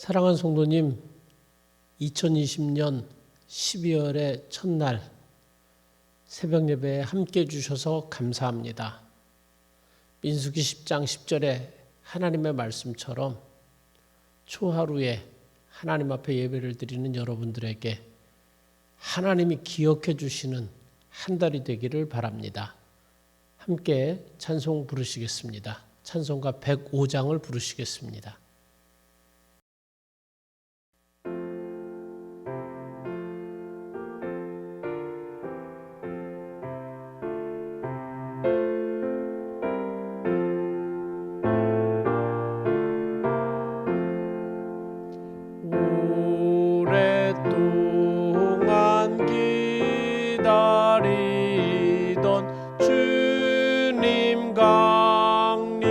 사랑하는 성도님, 2020년 12월의 첫날 새벽 예배에 함께 해주셔서 감사합니다. 민수기 10장 10절에 하나님의 말씀처럼 초하루에 하나님 앞에 예배를 드리는 여러분들에게 하나님이 기억해 주시는 한 달이 되기를 바랍니다. 함께 찬송 부르시겠습니다. 찬송가 105장을 부르시겠습니다. 오랫동안 기다리던 주님 강림하셔서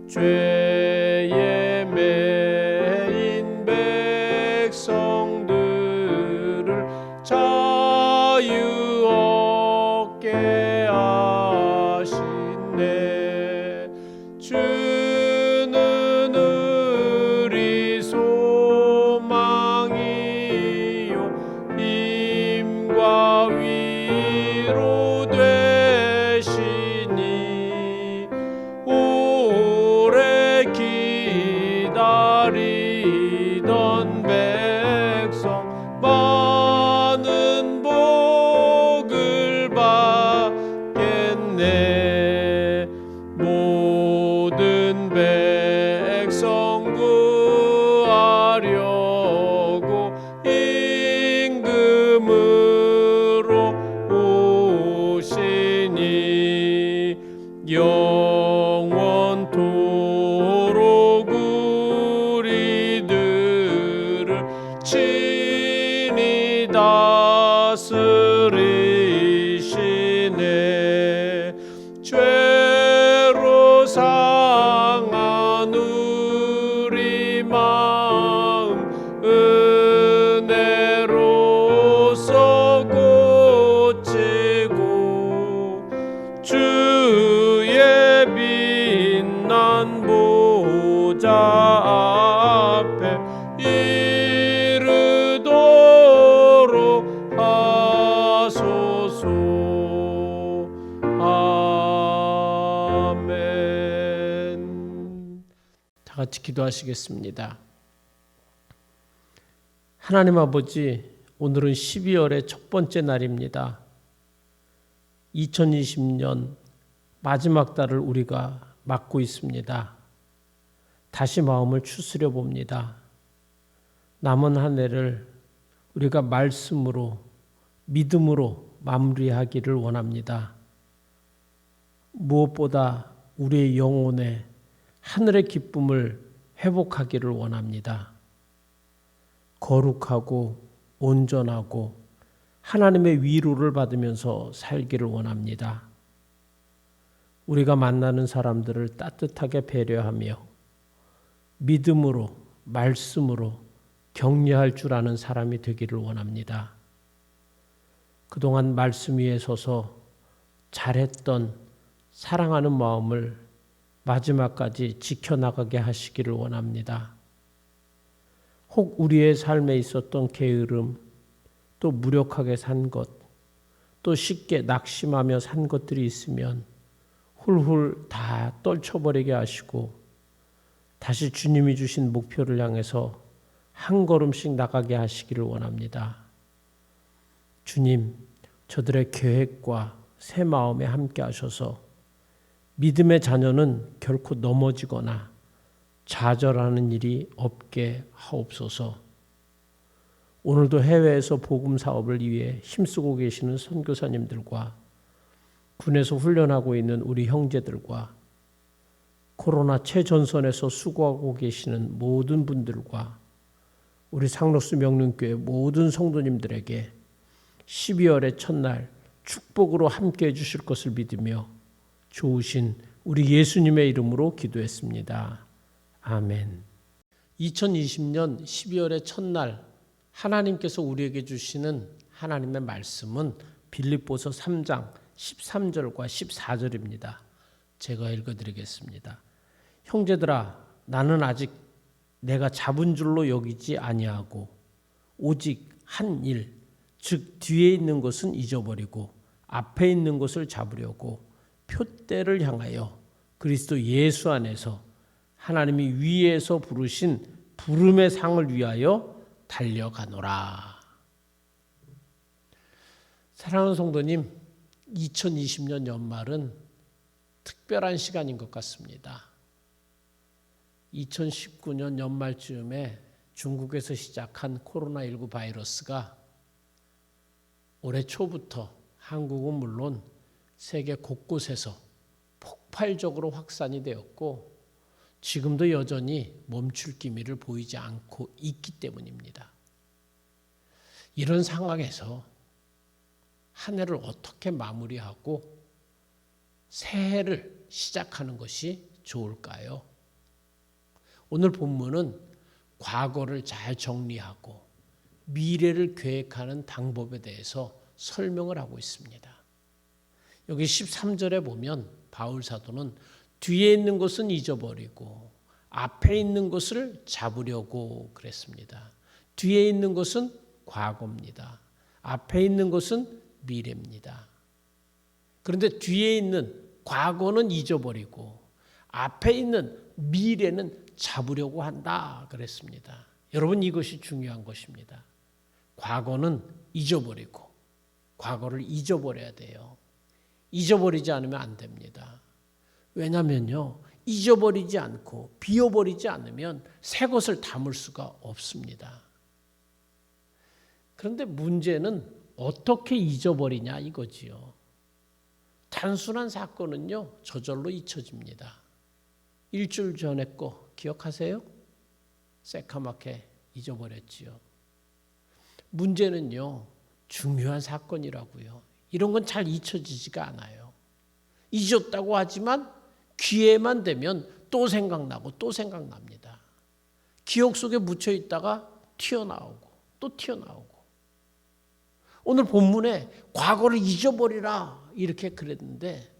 죄에 매인 백성들을 자유 얻게 하시네. 주는 우리 소망이요 힘과 위로 되시니 오래 기다리던 백성 많은 복을 받겠네. 모든 백성 구하려고 임금으로 오시니 영원토록 우리들을 친히 다스리시네. 죄로 상한 우리 마음 은혜로서 고치고 주의 빛난 보좌 앞에 이르도록 하소서. 아멘. 다 같이 기도하시겠습니다. 하나님 아버지, 오늘은 12월의 첫 번째 날입니다. 2020년 마지막 달을 우리가 맞고 있습니다. 다시 마음을 추스려 봅니다. 남은 한 해를 우리가 말씀으로, 믿음으로 마무리하기를 원합니다. 무엇보다 우리의 영혼에 하늘의 기쁨을 회복하기를 원합니다. 거룩하고 온전하고 하나님의 위로를 받으면서 살기를 원합니다. 우리가 만나는 사람들을 따뜻하게 배려하며 믿음으로, 말씀으로 격려할 줄 아는 사람이 되기를 원합니다. 그동안 말씀 위에 서서 잘했던 사랑하는 마음을 마지막까지 지켜나가게 하시기를 원합니다. 혹 우리의 삶에 있었던 게으름, 또 무력하게 산 것, 또 쉽게 낙심하며 산 것들이 있으면 훌훌 다 떨쳐버리게 하시고 다시 주님이 주신 목표를 향해서 한 걸음씩 나가게 하시기를 원합니다. 주님, 저들의 계획과 새 마음에 함께 하셔서 믿음의 자녀는 결코 넘어지거나 좌절하는 일이 없게 하옵소서. 오늘도 해외에서 복음 사업을 위해 힘쓰고 계시는 선교사님들과 군에서 훈련하고 있는 우리 형제들과 코로나 최전선에서 수고하고 계시는 모든 분들과 우리 상록수 명륜교회 모든 성도님들에게 12월의 첫날 축복으로 함께 해주실 것을 믿으며 좋으신 우리 예수님의 이름으로 기도했습니다. 아멘. 2020년 12월의 첫날 하나님께서 우리에게 주시는 하나님의 말씀은 빌립보서 3장 13절과 14절입니다. 제가 읽어드리겠습니다. 형제들아 나는 아직 내가 잡은 줄로 여기지 아니하고 오직 한 일, 즉 뒤에 있는 것은 잊어버리고 앞에 있는 것을 잡으려고 표대를 향하여 그리스도 예수 안에서 하나님이 위에서 부르신 부름의 상을 위하여 달려가노라. 사랑하는 성도님, 2020년 연말은 특별한 시간인 것 같습니다. 2019년 연말쯤에 중국에서 시작한 코로나19 바이러스가 올해 초부터 한국은 물론 세계 곳곳에서 폭발적으로 확산이 되었고 지금도 여전히 멈출 기미를 보이지 않고 있기 때문입니다. 이런 상황에서 한 해를 어떻게 마무리하고 새해를 시작하는 것이 좋을까요? 오늘 본문은 과거를 잘 정리하고 미래를 계획하는 방법에 대해서 설명을 하고 있습니다. 여기 13절에 보면 바울 사도는 뒤에 있는 것은 잊어버리고 앞에 있는 것을 잡으려고 그랬습니다. 뒤에 있는 것은 과거입니다. 앞에 있는 것은 미래입니다. 그런데 뒤에 있는 과거는 잊어버리고 앞에 있는 미래는 잡으려고 한다 그랬습니다. 여러분 이것이 중요한 것입니다. 과거는 잊어버리고 과거를 잊어버려야 돼요. 잊어버리지 않으면 안 됩니다. 왜냐하면요, 잊어버리지 않고 비워버리지 않으면 새 것을 담을 수가 없습니다. 그런데 문제는 어떻게 잊어버리냐 이거지요. 단순한 사건은요 저절로 잊혀집니다. 일주일 전에 거 기억하세요? 새카맣게 잊어버렸지요. 문제는요 중요한 사건이라고요. 이런 건 잘 잊혀지지가 않아요. 잊었다고 하지만 기회만 되면 또 생각나고 또 생각납니다. 기억 속에 묻혀 있다가 튀어나오고 또 튀어나오고. 오늘 본문에 과거를 잊어버리라 이렇게 그랬는데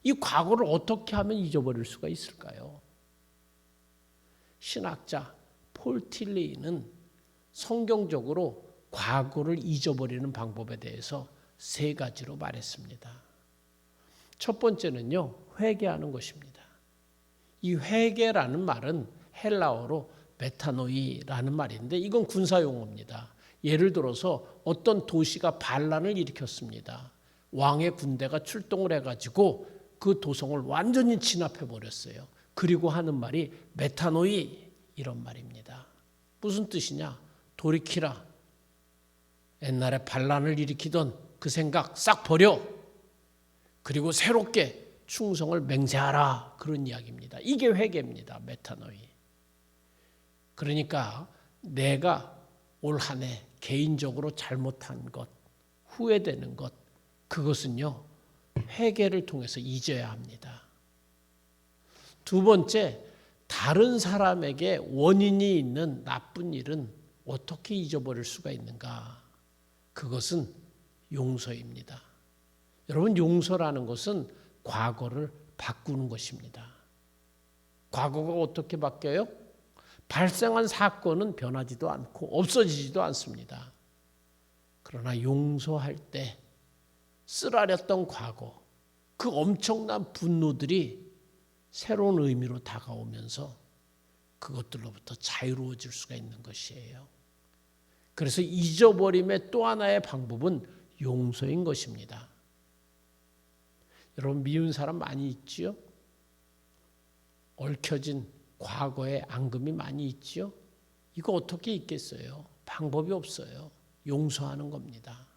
이 과거를 어떻게 하면 잊어버릴 수가 있을까요? 신학자 폴 틸리는 성경적으로 과거를 잊어버리는 방법에 대해서 세 가지로 말했습니다. 첫 번째는요, 회개하는 것입니다. 이 회개라는 말은 헬라어로 메타노이라는 말인데 이건 군사용어입니다. 예를 들어서 어떤 도시가 반란을 일으켰습니다. 왕의 군대가 출동을 해가지고 그 도성을 완전히 진압해 버렸어요. 그리고 하는 말이 메타노이 이런 말입니다. 무슨 뜻이냐? 돌이키라. 옛날에 반란을 일으키던 그 생각 싹 버려. 그리고 새롭게 충성을 맹세하라. 그런 이야기입니다. 이게 회개입니다. 메타노이. 그러니까 내가 올 한 해 개인적으로 잘못한 것, 후회되는 것, 그것은요 회개를 통해서 잊어야 합니다. 두 번째, 다른 사람에게 원인이 있는 나쁜 일은 어떻게 잊어버릴 수가 있는가? 그것은 용서입니다. 여러분, 용서라는 것은 과거를 바꾸는 것입니다. 과거가 어떻게 바뀌어요? 발생한 사건은 변하지도 않고 없어지지도 않습니다. 그러나 용서할 때 쓰라렸던 과거, 그 엄청난 분노들이 새로운 의미로 다가오면서 그것들로부터 자유로워질 수가 있는 것이에요. 그래서 잊어버림의 또 하나의 방법은 용서인 것입니다. 여러분, 미운 사람 많이 있지요? 얽혀진 과거의 앙금이 많이 있지요? 이거 어떻게 잊겠어요? 방법이 없어요. 용서하는 겁니다.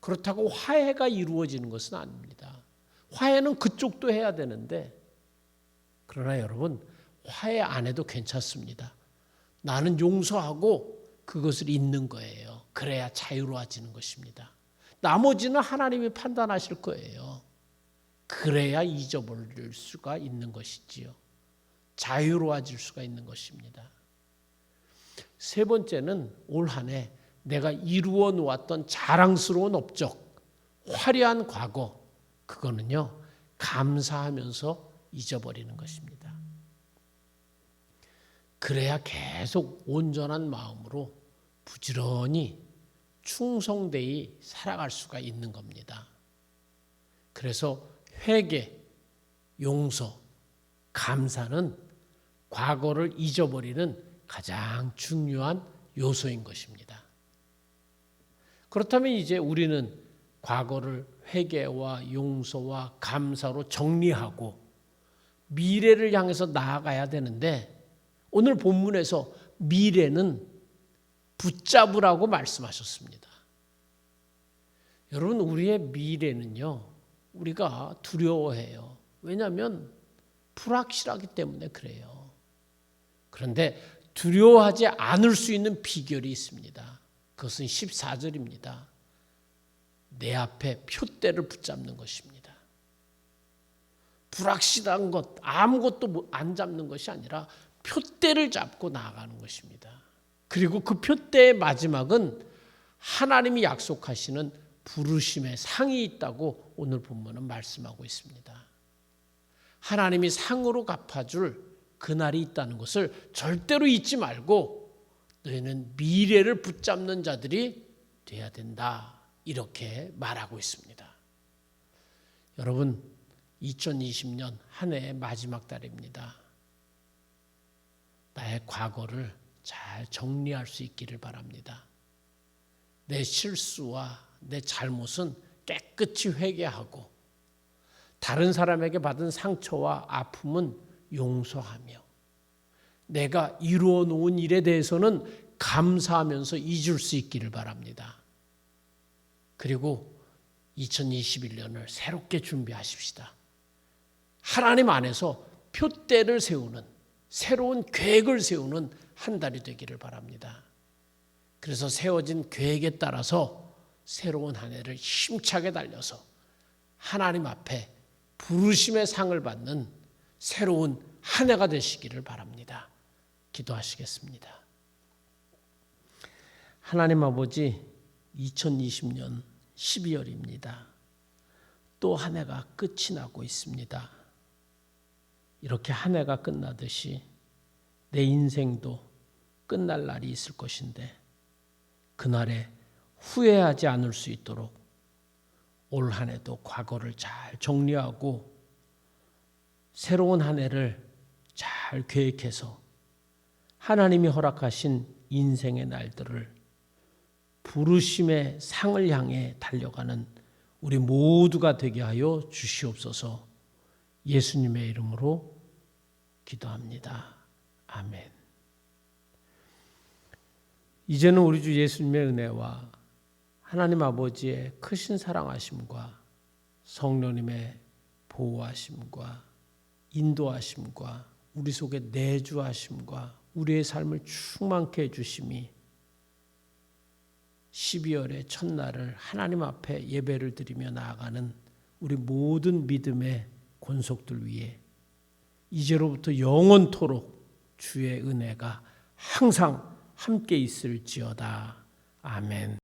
그렇다고 화해가 이루어지는 것은 아닙니다. 화해는 그쪽도 해야 되는데, 그러나 여러분, 화해 안 해도 괜찮습니다. 나는 용서하고 그것을 잊는 거예요. 그래야 자유로워지는 것입니다. 나머지는 하나님이 판단하실 거예요. 그래야 잊어버릴 수가 있는 것이지요. 자유로워질 수가 있는 것입니다. 세 번째는 올 한 해 내가 이루어 놓았던 자랑스러운 업적, 화려한 과거, 그거는요 감사하면서 잊어버리는 것입니다. 그래야 계속 온전한 마음으로 부지런히 충성되이 살아갈 수가 있는 겁니다. 그래서 회개, 용서, 감사는 과거를 잊어버리는 가장 중요한 요소인 것입니다. 그렇다면 이제 우리는 과거를 회개와 용서와 감사로 정리하고 미래를 향해서 나아가야 되는데, 오늘 본문에서 미래는 붙잡으라고 말씀하셨습니다. 여러분, 우리의 미래는요, 우리가 두려워해요. 왜냐하면 불확실하기 때문에 그래요. 그런데 두려워하지 않을 수 있는 비결이 있습니다. 그것은 14절입니다. 내 앞에 표대를 붙잡는 것입니다. 불확실한 것, 아무것도 안 잡는 것이 아니라 표대를 잡고 나아가는 것입니다. 그리고 그 표대의 마지막은 하나님이 약속하시는 부르심의 상이 있다고 오늘 본문은 말씀하고 있습니다. 하나님이 상으로 갚아줄 그날이 있다는 것을 절대로 잊지 말고 너희는 미래를 붙잡는 자들이 돼야 된다, 이렇게 말하고 있습니다. 여러분, 2020년 한 해의 마지막 달입니다. 나의 과거를 잘 정리할 수 있기를 바랍니다. 내 실수와 내 잘못은 깨끗이 회개하고 다른 사람에게 받은 상처와 아픔은 용서하며 내가 이루어 놓은 일에 대해서는 감사하면서 잊을 수 있기를 바랍니다. 그리고 2021년을 새롭게 준비하십시다. 하나님 안에서 표대를 세우는, 새로운 계획을 세우는 한 달이 되기를 바랍니다. 그래서 세워진 계획에 따라서 새로운 한 해를 힘차게 달려서 하나님 앞에 부르심의 상을 받는 새로운 한 해가 되시기를 바랍니다. 기도하시겠습니다. 하나님 아버지, 2020년 12월입니다. 또 한 해가 끝이 나고 있습니다. 이렇게 한 해가 끝나듯이 내 인생도 끝날 날이 있을 것인데, 그날에 후회하지 않을 수 있도록 올 한 해도 과거를 잘 정리하고 새로운 한 해를 잘 계획해서 하나님이 허락하신 인생의 날들을 부르심의 상을 향해 달려가는 우리 모두가 되게 하여 주시옵소서. 예수님의 이름으로 기도합니다. 아멘. 이제는 우리 주 예수님의 은혜와 하나님 아버지의 크신 사랑하심과 성령님의 보호하심과 인도하심과 우리 속에 내주하심과 우리의 삶을 충만케 해주심이 12월의 첫날을 하나님 앞에 예배를 드리며 나아가는 우리 모든 믿음의 권속들 위에 이제로부터 영원토록 주의 은혜가 항상 함께 있을지어다. 아멘.